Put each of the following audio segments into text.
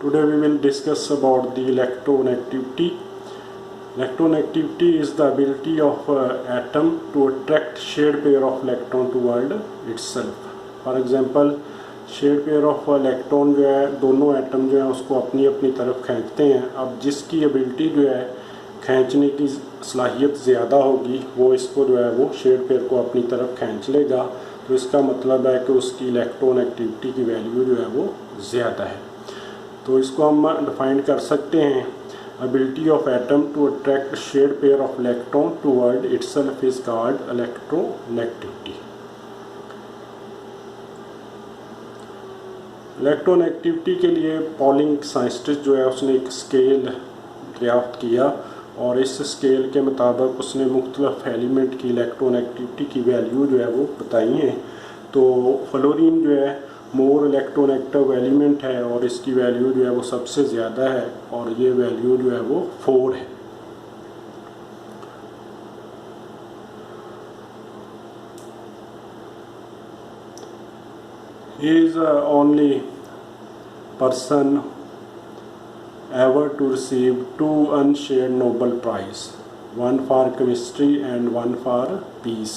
Today we will discuss about the electronegativity. Electronegativity is the ability of atom to attract shared pair of electron toward itself. For example, share pair of electron जो है दोनों atom जो है उसको अपनी अपनी तरफ खींचते हैं। अब जिसकी एबिलिटी जो है खींचने की सलाहियत ज़्यादा होगी वो इसको जो है वो शेयर पेयर को अपनी तरफ खींच लेगा। तो इसका मतलब है कि उसकी इलेक्ट्रोनेगेटिविटी की वैल्यू जो है वो ज़्यादा है। तो इसको हम डिफाइन कर सकते हैं, ability of atom to attract shared pair of electron toward itself is called electronegativity. Electronegativity के लिए पॉलिंग साइंटिस्ट जो है उसने एक स्केल दरियाफ्त किया और इस स्केल के मुताबिक उसने मुख्तलिफ एलिमेंट की इलेक्ट्रोनेगेटिविटी की वैल्यू जो है वो बताई हैं। तो फ्लोरीन जो है मोर इलेक्ट्रोनेगेटिव एलिमेंट है और इसकी वैल्यू जो है वो सबसे ज़्यादा है और ये वैल्यू जो है वो 4 है। He is the only person ever to receive 2 unshared Nobel Prize, one for chemistry and one for peace.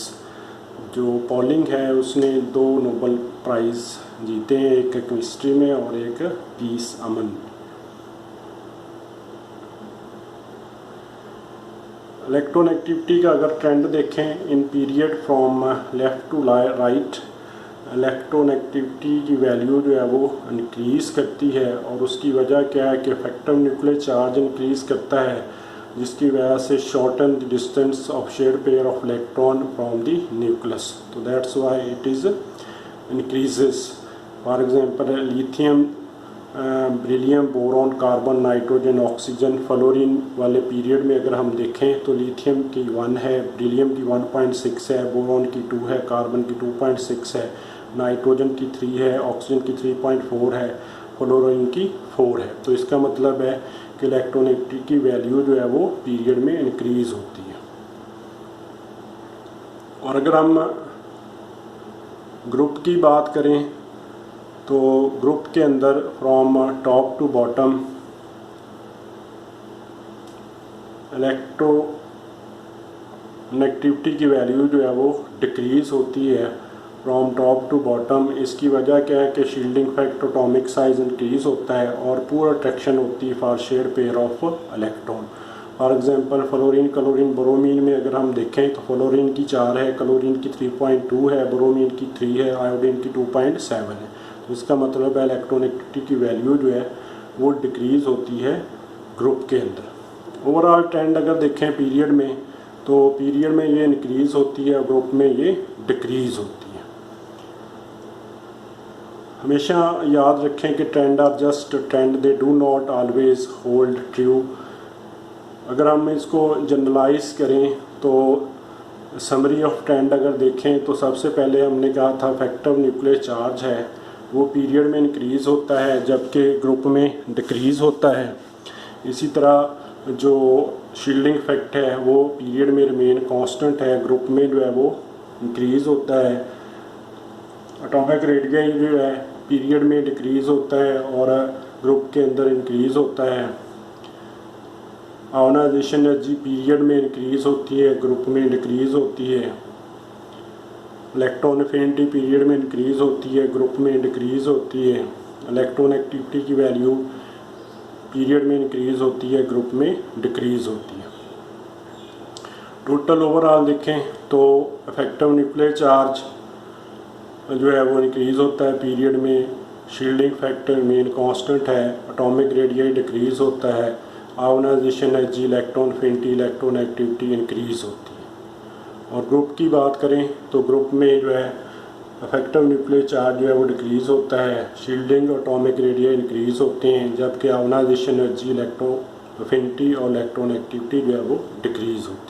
जो पॉलिंग है उसने 2 नोबल प्राइज़ जीते हैं, एक केमिस्ट्री में और एक पीस अमन। इलेक्ट्रोनेगेटिविटी का अगर ट्रेंड देखें in period from left to right, electronegativity की वैल्यू जो है वो इंक्रीज़ करती है और उसकी वजह क्या है कि इफेक्टिव न्यूक्लियर चार्ज इंक्रीज़ करता है जिसकी वजह से shorten the distance of share pair of electron from the nucleus. तो that's why it is increases. For example lithium, beryllium, boron, carbon, nitrogen, oxygen, fluorine वाले पीरियड में अगर हम देखें तो लिथियम की 1 है, बेरिलियम की 1.6 है, बोरॉन की 2 है, कार्बन की 2.6 है, नाइट्रोजन की 3 है, ऑक्सीजन की 3.4 है, फ्लोरीन की 4 है। तो इसका मतलब है कि इलेक्ट्रोनेगेटिविटी की वैल्यू जो है वो पीरियड में इंक्रीज़ होती है। और अगर हम ग्रुप की बात करें तो ग्रुप के अंदर from top to bottom electronegativity की वैल्यू जो है वो डिक्रीज़ होती है फ्रॉम टॉप टू बॉटम। इसकी वजह क्या है कि shielding factor, atomic size increase होता है और पूरा अट्रैक्शन होती है for share pair of electron. For example fluorine, chlorine, bromine में अगर हम देखें तो फ्लोरीन की 4 है, क्लोरीन की 3.2 है, ब्रोमीन की 3 है, आयोडीन की 2.7 है। तो इसका मतलब है इलेक्ट्रोनेगेटिविटी की वैल्यू जो है वो डिक्रीज़ होती है ग्रुप के अंदर। ओवरऑल ट्रेंड अगर देखें पीरियड में तो पीरियड में ये इंक्रीज़ होती है, ग्रुप में ये डिक्रीज़ होती है। हमेशा याद रखें कि trend are just trend, they do not always hold true. अगर हम इसको जनरलाइज करें तो समरी ऑफ ट्रेंड अगर देखें तो सबसे पहले हमने कहा था इफेक्टिव न्यूक्लियर चार्ज है वो पीरियड में इंक्रीज़ होता है जबकि ग्रुप में डिक्रीज़ होता है। इसी तरह जो शील्डिंग इफेक्ट है वो पीरियड में रिमेन कांस्टेंट है, ग्रुप में जो है वो इंक्रीज़ होता है। एटॉमिक रेडियस जो है पीरियड में डिक्रीज़ होता है और ग्रुप के अंदर इंक्रीज़ होता है। आयोनाइजेशन एनर्जी पीरियड में इंक्रीज़ होती है, ग्रुप में डिक्रीज़ होती है। इलेक्ट्रॉन एफिनिटी पीरियड में इंक्रीज़ होती है, ग्रुप में डिक्रीज़ होती है। इलेक्ट्रोनेगेटिविटी की वैल्यू पीरियड में इंक्रीज़ होती है, ग्रुप में डिक्रीज़ होती है। टोटल ओवरऑल देखें तो इफेक्टिव न्यूक्लियर चार्ज जो है वो इंक्रीज़ होता है पीरियड में, शील्डिंग फैक्टर मेन कांस्टेंट है, एटॉमिक रेडियस डिक्रीज़ होता है, ionization energy, electron affinity, electronegativity increase होती है। और ग्रुप की बात करें तो ग्रुप में जो है इफेक्टिव न्यूक्लियर चार्ज जो है वो डिक्रीज़ होता है, शील्डिंग और एटॉमिक रेडियस इंक्रीज़ होते हैं जबकि आयोनाइजेशन एनर्जी, इलेक्ट्रॉन एफिनिटी और इलेक्ट्रोनेगेटिविटी जो है वो डिक्रीज़ होती है।